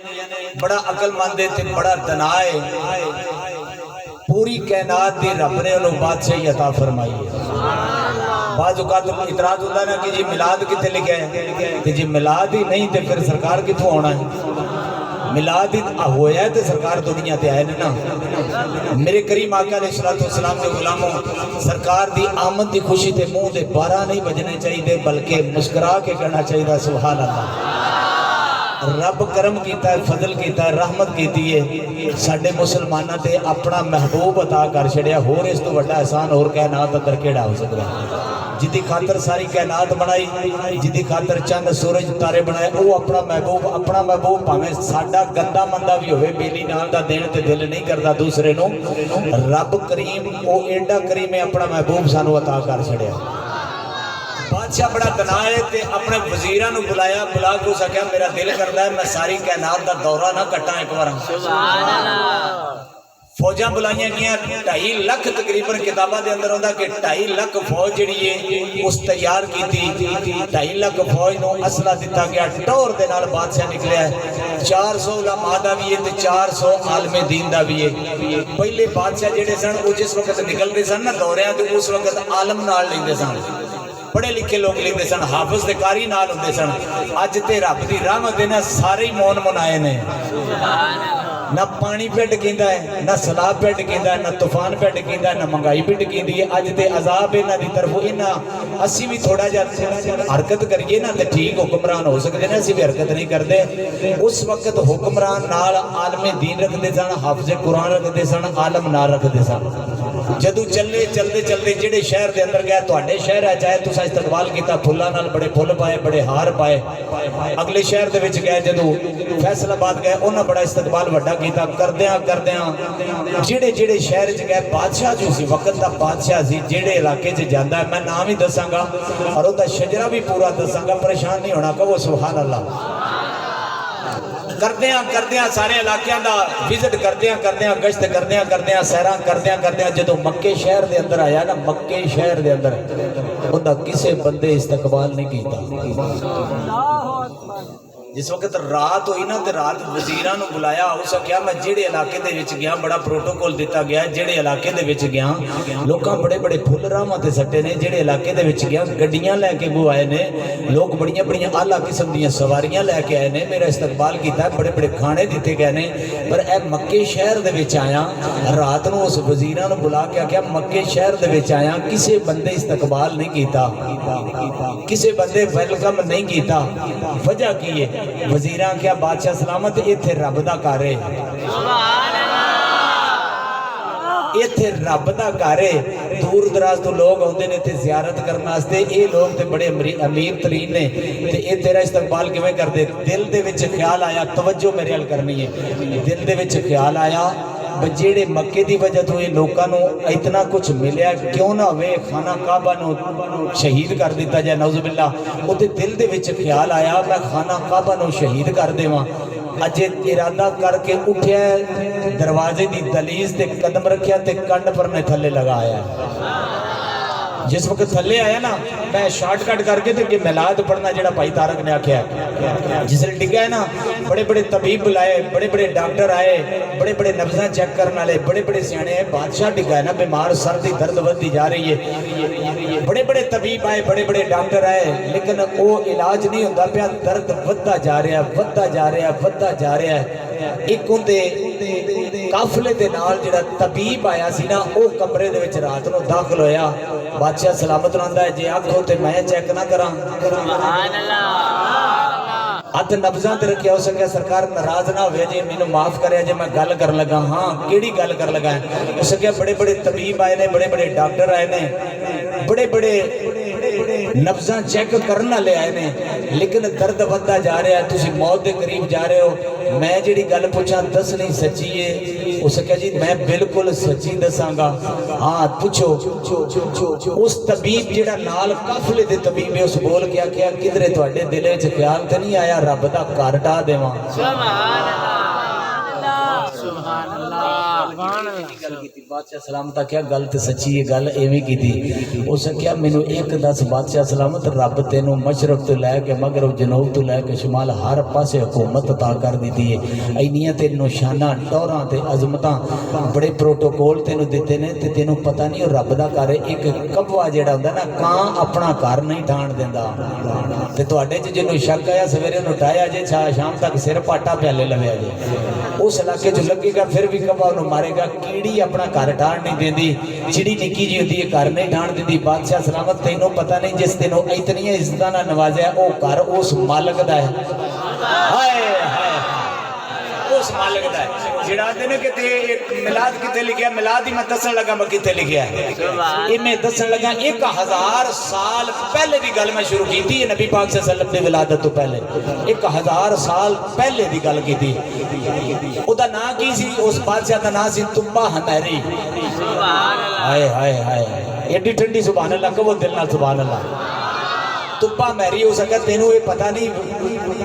बड़ा अकलमंद है, बड़ा दना है। पूरी कायनात दी रब ने उन्होंने बादशाही अता फरमाई है। बाज़ औक़ात इतराज़ होता है ना कि जी मिलाद कितने लिखा है, कि जी मिलाद ही नहीं तो फिर सरकार कितों आना है। मिलाद ही होया तो सरकार दुनिया ते आए ना। मेरे करीम आका अलैहिस्सलाम के गुलामों, सरकार दी आमद की खुशी ते मुंह दे 12 नहीं बजने चाहिए, बल्कि मुस्कुरा के कहना चाहिए सुभान अल्लाह। रब करम किया, फजल किया, रहमत की है, साडे मुसलमाना ते अपना महबूब अता कर छड़िया। होर इस तो वड्डा एहसान होर कायनात अंदर केड़ा हो सकता है। जिदी खातर सारी कायनात बनाई, जिदी खातर चंद सूरज तारे बनाए, वो अपना महबूब भावें साडा गंदा मंदा भी होवे, बेली नाल दा देण ते दिल नहीं करता दूसरे नूं। रब करीम वो एडा करीम है, अपना महबूब सानू अता कर छड़िया। बादशाह बड़ा दना है ते अपने वजीरां नूं बुलाया, बुला के सकिया मेरा दिल करता है मैं सारी कायनात दा दौरा ना कट्टा एक बार। फौजा बुलाइया गई, 2.5 लाख तकरीबन किताबों के अंदर आता कि 2.5 लाख फौज जी है उस तैयार की। 2.5 लाख फौज को असला दिता गया, टोर के नाल बादशाह निकलिया। 400 उलमा का भी है, 400 आलमे दीन का भी है। पहले बादशाह जेडे सन वो जिस वक्त निकलते सन ना दौरिया, तो उस वक्त आलम नाल लेंदे सन, बड़े लिखे लोग लेंदे सन, हाफिज ते कारी नाल हुंदे सन। अज ते रब दी रहमत है, सारे ही मौन मनाए ने। ना पानी पे डकींदा है, ना सलाब पे डकींदा है, ना तूफान पे डकींदा है, ना महंगाई पे डकींदी है। अज ते अजाब इन्हां दी तरफों इन्हां असी भी थोड़ा जिहा हरकत करिए ना तो ठीक हुक्मरान हो सकते हैं, असी भी हरकत नहीं करते। उस वक्त हुक्मरान नाल आलमे दीन रखते सन, हाफिज़े कुरान रखते सन, आलम नाल रखते सन। जदों चले चलते चलते जेडे शहर के अंदर गए, तुहाडे शहर है चाहे तुसां इस्तकबाल किया, फुल्लां नाल बड़े फुल पाए, बड़े हार पाए। अगले शहर दे विच गए, जदों फैसलाबाद गए, उन्हां बड़ा इस्तकबाल वड्डा किया। करदियां जेड़े जेड़े शहर च गए, बादशाह जो सी वक्त का बादशाह सी, जेड़े इलाके च जांदा मैं नाम ही दसांगा और उसका शजरा भी पूरा दसांगा, परेशान नहीं होना, कहो सुभान अल्लाह। करदियां सारे इलाकों का विजिट करदियां गश्त करदियां सैरां करदियां जदों मक्के शहर के अंदर आया ना, मक्के शहर के अंदर उनका किसी बंदे इस्तकबाल नहीं किया। जिस वक्त रात हुई ना तो रात वजीरां नूं बुलाया, उस आख्या मैं जेड़े इलाके दे विच गया बड़ा प्रोटोकॉल दिता गया, जेड़े इलाके दे विच गया लोकां बड़े बड़े फुल राहां ते सट्टे ने, जेड़े इलाके दे विच गया गड्डियां लैके वो आए ने, लोग बड़ियां बड़ियां आला किस्म दीयां सवारियां लैके आए ने, मेरा इस्तकबाल किया, बड़े बड़े खाने दिते गए ने। पर ए मक्के शहर दे विच आया, रात नूं उस वजीरां नूं बुला के आख्या मक्के शहर दे विच आया, किसी बंदे इस्तकबाल नहीं किया, किसी बंदे वेलकम नहीं किया। वजह की है? वजीर क्या बादशाह सलामत, इत्थे रब दा घर है, इत्थे रब दा घर है। दूर दराज तो लोग आते हैं इत्थे ज़ियारत करने वास्ते, ये लोग तो बड़े अमीर तरीन ने, ते ये तेरा इस्तकबाल किवें करदे? दिल दे विच ख्याल आया, तवज्जो मेरे हल करनी है, दिल दे विच ख्याल आया जेड़े मक्के की वजह तो ये लोगों को इतना कुछ मिलया, क्यों ना वे खाना काबा नूं शहीद कर दिता जाए, नौजुबिल्ला। उहदे दिल दे विच ख्याल आया मैं खाना काबा नूं शहीद कर देवां। अजे इरादा करके उठ्या, दरवाजे की दलीज ते कदम रखिया ते कंड पर ने थले लगाया। जिस वक्त थले आया ना, मैं शॉर्टकट करके तो मिलाद पढ़ना जेड़ा भाई तारक ने आख्या, जिसले डिगा है ना, बड़े बड़े तबीब बुलाए, बड़े बड़े डॉक्टर आए, बड़े बड़े नब्जा चेक करने वाले बड़े बड़े सियाने है। बादशाह डिगा है ना बीमार, सर की दर्द बढ़ती जा रही है, बड़े बड़े तबीब आए, बड़े बड़े डॉक्टर आए, लेकिन वो इलाज नहीं होता पाया, दर्द बढ़ता जा रहा, बढ़ता जा रहा, बढ़ता जा रहा है। एक उनके काफले के नाल जिहड़ा तबीब आया सी ना, वो कमरे दे विच रात नूं दाखिल होया। बादशाह सलामत रहिंदा है, जे आखो तो मैं चेक ना करा, हथ नब्जा ते रखिया। हो सके सरकार नाराज ना हो जी, मैनू माफ करे जे मैं गल कर लगा। हाँ केड़ी गल कर लगा है? हो सके बड़े बड़े तबीब आए ने, बड़े बड़े डॉक्टर आए ने, बड़े बड़े नब्जा चेक करने वाले आए ने, लेकिन दर्द बढ़ता जा रहा है, तुसीं मौत के करीब जा रहे हो। मैं जिहड़ी गल पूछा दसनी सच्ची है? हो सके जी मैं बिल्कुल सच्ची दसांगा। हाँ पूछो। उस तबीब जिहड़ा नाल काफले दे तबीब है, उस बोल के आख्या किधरे तुहाडे दिल विच ख्याल ते नहीं आया रब दा घर ढा देवां? सुभान अल्लाह, सुभान अल्लाह। बादशाह सलामत क्या गल तो सच्ची है, गल एवें की। उस क्या मैनू एक दस बादशाह सलामत, रब तेनों मशरक तो लैके मगरब जनूब तो लैके शमाल हर पासे हुकूमत अता कर दी है। इन्नियां तेनों शाना टौरां ते अजमतां बड़े प्रोटोकोल तेनों दिते ने ते तेनों पता नहीं रब दा घर एक कबवा जिहड़ा हुंदा ना, कां अपना घर नहीं ठाण दिंदा। ते तुहाडे च जिन्नू शक आया सवेरे उठाया जे, शाम तक सिर पाटा प्याले लव्या जे, उस इलाके च लगेगा फिर भी कबवा उन्हें मारेगा। कीड़ी अपना घर ठाण नहीं देंदी, चिड़ी निक्की जी होती है घर नहीं ठाण देंदी। बादशाह सलामत तेनों पता नहीं जिस तेनों इतनी इज्जत ना नवाजा वो घर उस मालक दा है। हाय हाय उस मालिक दा है जिहड़ा आंदे ने कि मिलाद किथे लिखिया, मिलाद ही मैं दसन लगा मैं किथे लिखिया है। ये मैं दसन लगा 1000 साल पहले की गल मैं शुरू की थी, नबी पाक सल्लल्लाहु अलैहि वसल्लम दी विलादत तो पहले 1000 साल पहले की गल की थी। ओदा नाम की सी, उस बादशाह का नाम सी तुब्बा हनैरी। हाय हाय हाय एडी ठंडी सुभान अल्लाह, कहो दिल नाल सुभान अल्लाह। तुब्बा मैरी हो सका तेनों ये पता नहीं,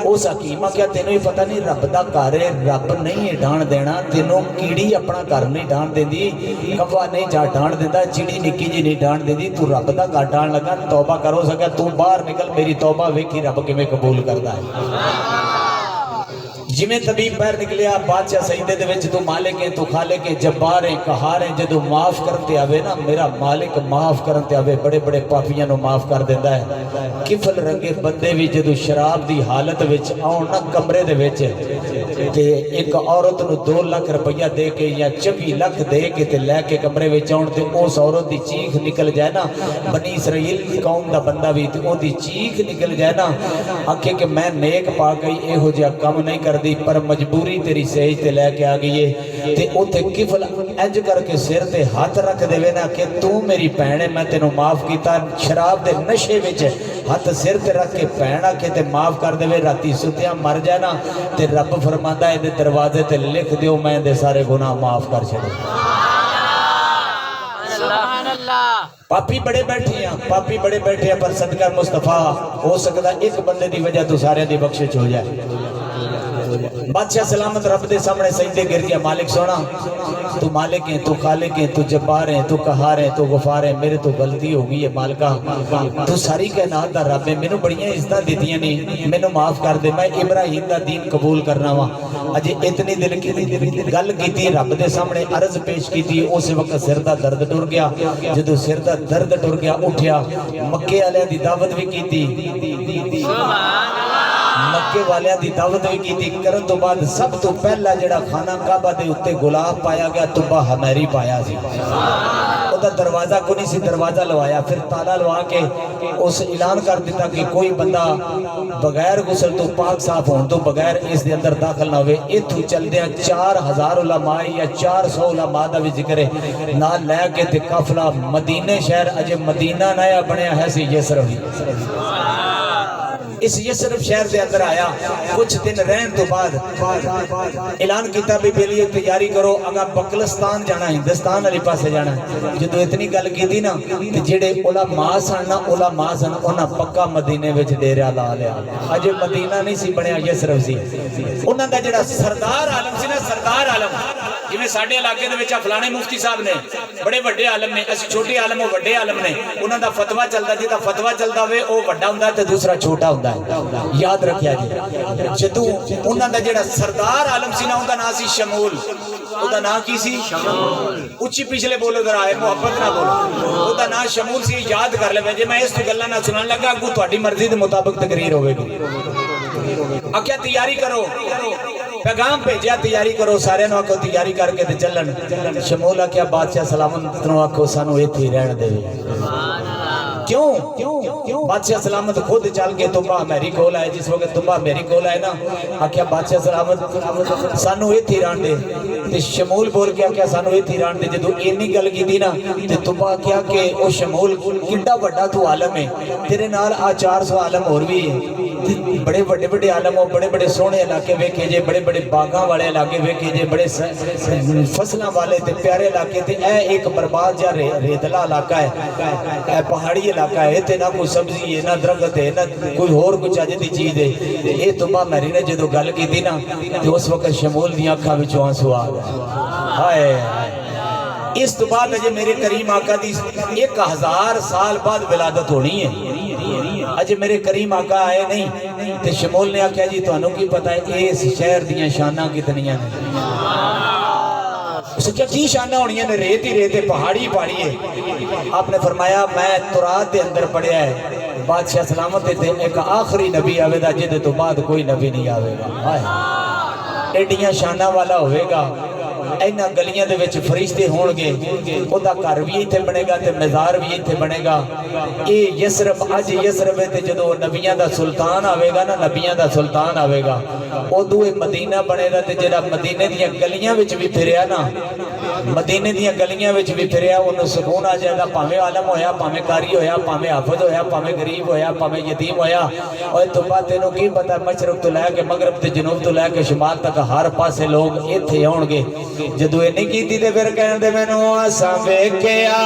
उस हकीमा क्या तेनों ये पता नहीं रब दा घर है, रब नहीं है ढाण देना। तेनों कीड़ी अपना घर नहीं ढाण देंदी, कबवा नहीं जा ढाण देंदा, चिड़ी निक्की जी नहीं ढाण देंदी। तू रब दा घर ढाण लगा, तौबा करो सका तू बाहर निकल, मेरी तौबा वेखी रब किवें कबूल करदा है। जिमें तबीब पैर निकलिया बादशाह सईदे दे विच, तू मालिक है, तू खालिक है, जब्बार है, कहार है। जदों माफ करते आवे ना मेरा मालिक माफ करते आवे, बड़े बड़े पापियां नु माफ कर देंदा है। किफल रंगे बंदे भी जदों शराब दी हालत विच आउण ना कमरे दे विच, ते एक औरत नु 2 लाख रुपया दे के या 24 लाख दे के ते लैके कमरे विच आउण ते उस औरत दी चीख निकल जाए ना, बनी इसराइल कौम दा बंदा भी ते ओदी चीख निकल जाए ना, आखे कि मैं नेक पा गई इहो जिहा काम नहीं कर पर मजबूरी तेरी सेज ते लैके आ गई है। ते उथे किफल इंज करके सिर ते हाथ रख देवे ना कि तू मेरी भैन है, मैं तेनों माफ किया। शराब दे नशे विच हाथ सिर ते रख के भैन आखे ते माफ कर देवे, राती सुतिया मर जाए ना ते रब फरमांदा इहदे दरवाजे ते लिख दियो मैं इहदे सारे गुनाह माफ कर छड़े। पापी बड़े बैठे हैं, पापी बड़े बैठे हैं, पर सदका मुस्तफा हो सकता एक बंदे की वजह तो सारे दी बख्शिश हो जाए। बादशाह सलामत रब दे सामने सजदे गिर गया, मालिक सोना तू मालिक है, तू खालिक है, तू जब्बार है, तू कहार है, तू गफार है। मेरे तो गलती हो गई है मालिका, तू सारी कायनात दा रब है, मैनू बड़ियां इज्जतां दित्तियां ने, मैनू माफ कर दे, मैं इब्राहिम दा दीन कबूल करना वा। अजे इतनी दिल की गल कीती, रब दे सामने अर्ज पेश की, उस वक्त सिर दा दर्द टुर गया। जदों सिर दा दर्द टुर गया उठिया, मक्के वालियां दी दावत भी की, मक्के वालियां दी दावत भी की। करन तो बाद सब तो पहला जिहड़ा खाना काबा दे उत्ते गुलाब पाया गया, तुब्बा हनैरी पाया सी। ओदा दरवाजा को नहीं सी, दरवाजा लवाया, फिर ताला लवा के उस ऐलान कर दिता कि कोई बंदा बगैर गुसल तो पाक साफ होने तो बगैर इस दे अंदर दाखिल ना होवे। इथों चलदे 4000 उलमा या 400 उलमा दा भी जिक्र है ना लैके ते काफला मदीने शहर, अजे मदीना नया बनया है सी यसरफ। इस यसरफ शहर के अंदर आया, कुछ दिन रहने तो बाद ऐलान किया भी बेलिए तैयारी करो, अगर बकलस्तान जाना, हिंदुस्तान वाले पासे जाना। जो इतनी गल की ना तो जेडे उलमा सन ना, उलमा सन उन्हें पक्का मदीने में डेरा ला लिया। अजे मदीना नहीं सी बनया, यसरफ सी। उन्हों का जो सरदार आलम सी ना, सरदार आलम जिवें साडे इलाके दे विच फलाणे मुफ्ती साहब ने, बड़े वड्डे आलम ने, असीं छोटे आलम वो वड्डे आलम ने। उन्हां दा फतवा चलदा, जिहदा फतवा चलदा होवे वो वड्डा हुंदा ते दूसरा छोटा हुंदा है, याद रखिया जी। जदों उन्हां दा जिहड़ा सरदार आलम सी ना, उहदा नाम सी शमूल। उहदा नाम की सी? शमूल। उच्ची पिछले बोलो जरा, है मुहब्बत ना बोलो। उहदा नाम शमूल सी, याद कर ले। जे मैं इस गल्लां ना सुनान लगा, अगू तुहाडी मर्जी दे मुताबिक तकरीर होवेगी। आख्या तैयारी करो, पैगाम भेजा तैयारी करो, सारे आखो तैयारी करके ते चलन। शमूल आख्या बादशाह सलामत नु आखो सानू इत्थे रहन देवे। क्यों क्यों? बादशाह सलामत खुद चल के तुब्बा मेरी कोल आए, जिस वक्त तुब्बा मेरी कोल आए ना, आख्या बादशाह सलामत सानू इत्थे रहन दे। ते शमूल बोल के आख्या सानू इत्थे रहन दे। जदों इन्नी गल कीती ना ते तुब्बा आख्या कि ओ शमूल किड्डा वड्डा तू आलम है, तेरे नाल आ 400 आलम होर भी है, बड़े बड़े बड़े आलम हो, बड़े बड़े सोहने इलाके वेखे जे, बड़े बड़े बागां वाले इलाके वेखे जे, बड़े फसलों वाले ते प्यारे इलाके, ते ए एक बर्बाद जा रेतला इलाका है, पहाड़ी इलाका है, ते ना कोई सब्जी है, ना दरख्त है, ना कोई होर कुछ अज दी चीज है। ये तुब्बा मैरी ने जो गल की ना, तो उस वक्त शमूल दी अखां विचों आंसू आ गए। हाय इस तो बाद अजे मेरे करीम आका दी 1000 साल बाद विलादत होनी है, अजे मेरे करीम आका आए नहीं। ते शमूल ने आख्या जी तुहानू की पता है इस शहर दियां शाना कितनियां ने? क्या की शाना होनी ने? रेत ही रेत है, पहाड़ी पहाड़ी है। आपने फरमाया मैं तुरात के अंदर पढ़िया है बादशाह सलामत थे एक आखिरी नबी आवेगा जिदे तो बाद कोई नबी नहीं आवेगा। एडियां शाना वाला होवेगा, इन्हां गलियां दे विच फरिश्ते होणगे, ओदा घर भी इत्थे बनेगा ते मज़ार भी इत्थे बनेगा। ये यसरब अज यसरब ते जदों नबियां दा सुल्तान आवेगा ना, नबियां दा सुल्तान आवेगा उदों ये मदीना बनेगा। ते जेड़ा मदीने दियां गलियां विच भी फिरिया ना, मदीने दियां गलियां विच भी फिरिया उन्हें सुकून आ जाएगा। भावें आलम होया, भावें कारी होया, भावें हाफिज होया, भावें गरीब होया, भावें यतीम होया। और तो बात तेनों की पता मशरक तो लैके मगरब ते जनूब तो लैके शुमाल तक हर पासे लोग इत्थे आउणगे। जदों ये नहीं कीती ते फिर कहंदे मैनू असां वेखिया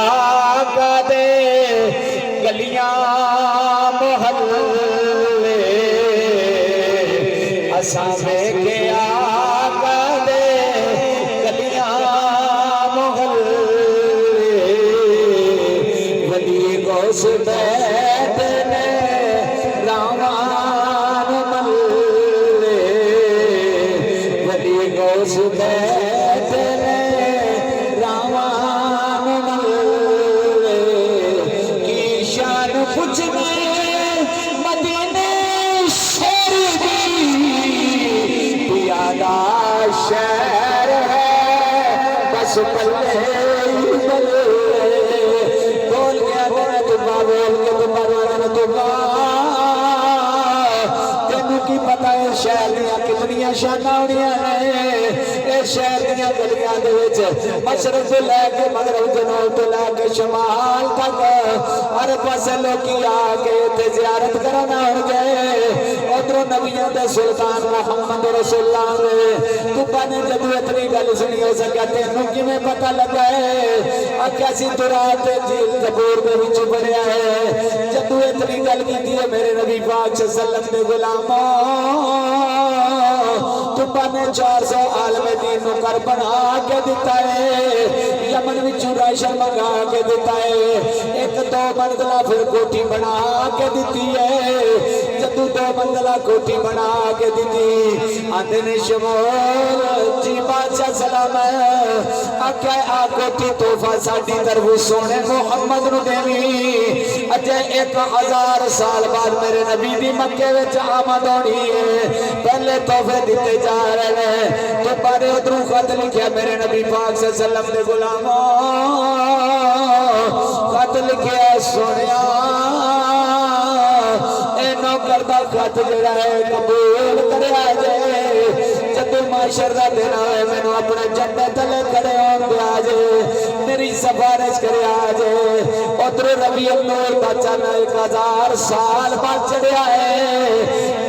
कदे गलियां मोहल्ले, असां वेखिया कदे गलियां मोहल्ले, वली गौस बैठे ने रावान मल्ले, वली गौस बैठे ने रावान मल्ले, की शान कुछ में मदीने शहर दी, प्यारा शहर है बस पल्ले बल्ले। बोल गया तेरा तुबा, बोल के तुबा वाला तुबा, तेनू की पता है शहर दियां कितनियां शाना होनियां ने। इस शहर दियां गलियां दे विच मशरक तो लैके मगरब जनूब तो लैके शुमाल तक हर पासे लोकी आके इत्थे ज़ियारत करन आउणगे। उधरों नबियां दे सुल्तान मुहम्मद रसूलुल्लाह ने तुबा ने जदों इतनी गल सुनी हो सकिया तेनू किवें पता लगा है? आख्या सी तुरात झील कपूर दे विच पढ़िया है। जदों इतनी गल कीती है मेरे नबी पाक सल्लल्लाहु अलैहि गुलामों, तुबा ने 400 आलमे दीन नू घर बना के दिता है, यमन विचों राशन मंगा के दिता है, एक 2 मंजिला फिर कोठी बना के दी है। जदों 2 मंजिला कोठी बना के दी आंदे ने शमूल जी बादशाह सलाम आख्या आ कोठी तोहफा साडी तरफों सोने मुहम्मद नू देवी। अजे 1000 साल बाद मेरे नबी दी मक्के विच आमद होनी है, पहले तोहफे दिते जा रहे हैं। तो बारे उधरों खत लिखा मेरे नबी पाक सल्लल्लाहु अलैहि गुलामों, खत लिखा सुनिया नौकर दा खत जड़ा है कबूल करया जे। जदों माशर दा दिन आए मैनू अपने झंडे तले खड़े होण दिया जे, मेरी सिफारिश करया जे। उधरों रबीउल नूर दा चन्न 1000 साल बाद चढ़िया है।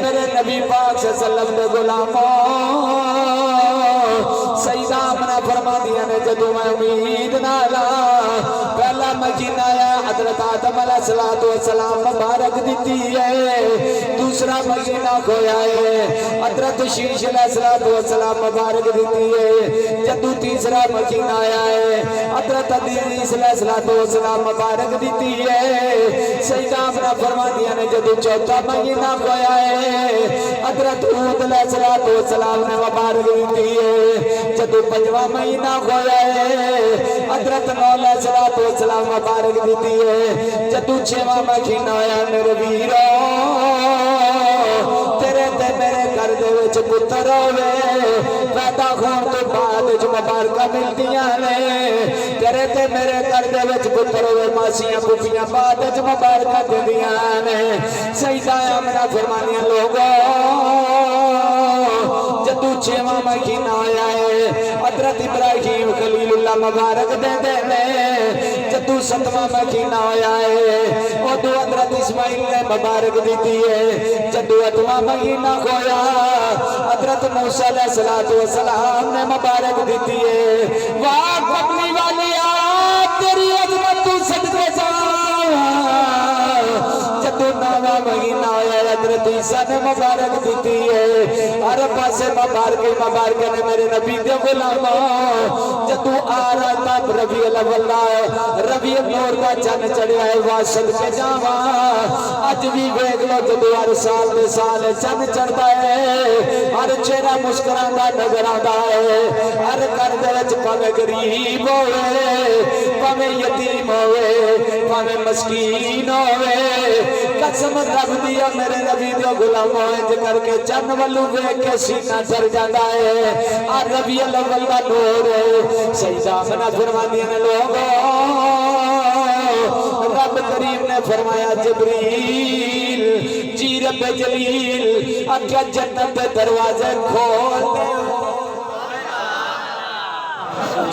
मेरे नबी पाक सल्लल्लाहु अलैहि गुलामों सईदा आमना फरमादियां ने जदों मैं उम्मीद नाल पहला महीना आया हजरत आदम अलैहिस्सलातु वस्सलाम मुबारक दी है, दूसरा महीना खोया है हजरत शीश अलैहिस्सलातु वस्सलाम मुबारक दी है। जदों तीसरा महीना आया है हजरत अदीस अलैहिस्सलातु वस्सलाम मुबारक दी है। सईदा आमना फरमादियां ने जदों चौथा महीना खोया है हजरत हूद अलैहिस्सलातु वस्सलाम ने मुबारक दी है। जदों 5वां महीना खोया है हजरत नूह अलैहिस्सलातु वस्सलाम मुबारक दी है। जदों 6वां महीना आया मेरे वीरो तेरे ते मेरे घर दे विच पुत्र होवे, पैदा होण तो बाद च मुबारकां मिलदियां ने। तेरे ते मेरे घर दे विच पुत्र होवे, मासियां फुफियां बाद च मुबारकां दिंदियां ने। सईदा आमना फरमानियां लोगों जदों 6वां महीना आया है हजरत इब्राहिम खलीलुल्लाह मुबारक देंदे ने। जदों 7वां महीना आया है उदों हजरत इस्माइल ने मुबारक दी है। जदों 8वां महीना होया हजरत मूसा अलैहिस्सलातु वस्सलाम ने मुबारक दी है। वाह कमली वालिया तेरी अजमत तू सदके जा। जदों 9वां महीना आया हजरत ईसा ने मुबारक दी है। हर पासे मुबारक मुबारक ने मेरे नबी दे गुलाम जदू आ रहा तब रबी अव्वल रबी नूर का चन चढ़िया है। वाह सदके जावा अज भी वेख लो जदू हर साल दे साल चन चढ़ता है हर चेहरा मुस्कुराता नजर आता है। हर घर दे विच भावें गरीब होवे भावें यतीम होवे भावें मस्कीन होवे कसम रब दी मेरे नबी दे गुलाम इंज करके चन वल्लू वेख के सीना डर जाता है। आ रबी अव्वल दा नूर सईदा मना फरमादियां ने लोगो रब करीम ने फरमाया जिब्रील जी रब जलील आख्या जन्नत दे दरवाजे खोल दे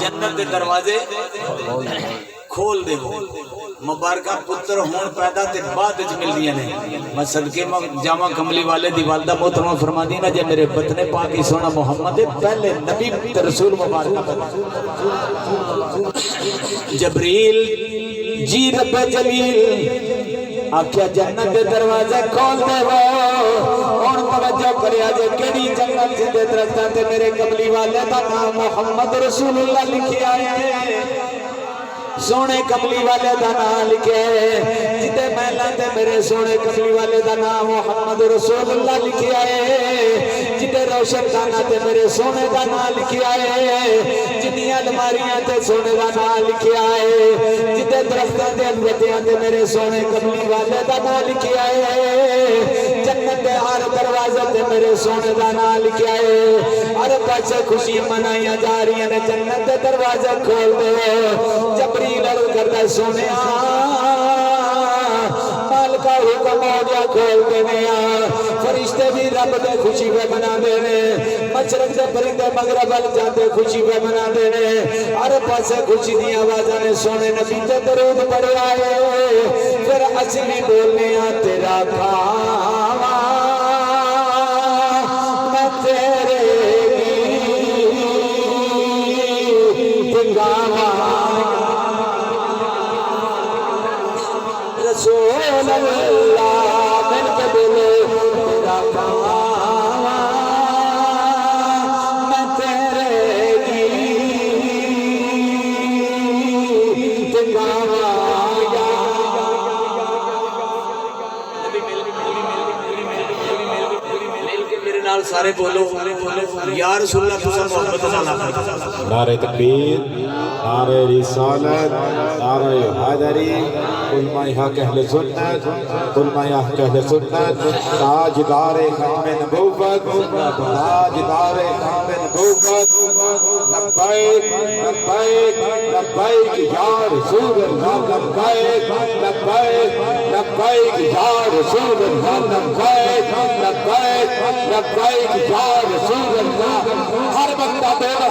जन्नत दे दरवाजे खोल दे मुबारक पुत्र होने पैदा ते बाद च मिलदियां ने। मैं सदके जावा कमली वाले दी वालदा मोहतरमा फरमादी ना जे मेरे बतने पाक ही सोना मोहम्मद पहले नबी ते रसूल मुबारक जबरील जी रब जलील आख्या जन्नत दे दरवाजे खोल देवो। हुण तवज्जो करिया जे केड़ी जन्नत दे दरख्तां ते मेरे कमली वाले दा नाम मोहम्मद रसूलुल्लाह लिखिया है। सोने कमली वाले का नाम लिखे जिते महलों ते मेरे सोने कमली वाले का नाम मोहम्मद रसूलुल्लाह लिखिया है। जिते रोशन खाना ते मेरे सोने का नाम लिखिया है। जिन्नियां अलमारियां ते सोने का नाम लिखिया है। जिते दरख्तां ते अनबतियां ते मेरे सोने कमली वाले का नाम लिखिया है। जन्नत के हर दरवाजे ते मेरे सोने का नाम लिखिया है। हर पासे खुशी मनाई जा रही ने जन्नत के दरवाजे खोल दो। जबरील करता सोने मालका हुक्म हो गया खोल देने फरिश्ते भी रब दे खुशी पे मना देने मशरक दे परिंदे मगरब वल जाते खुशी पे मना देने। हर पासे खुशी दी आवाज़ां ने सोने नबी ते दरूद पढ़िया है। फिर असीं भी बोलने तेरा खावा मैं तेरे गीत गावा रसूल अल्लाह मिलके बोले तेरा खावा मैं तेरे गीत गावा। मेरे नाल सारे बोलो या रसूलुल्लाह तुसा मोहब्बत नाल नारे तकबीर नारे रिसालत नारे हैदरी कुल माय हक अहले सुन्नत कुल माय हक अहले सुन्नत ताजदार खत्म नबूवत ताजदार खत्म नबूवत लब्बैक लब्बैक लब्बैक या रसूल अल्लाह लब्बैक लब्बैक लब्बैक या रसूल अल्लाह लब्बैक लब्बैक लब्बैक या रसूल अल्लाह। हर बंदा बोल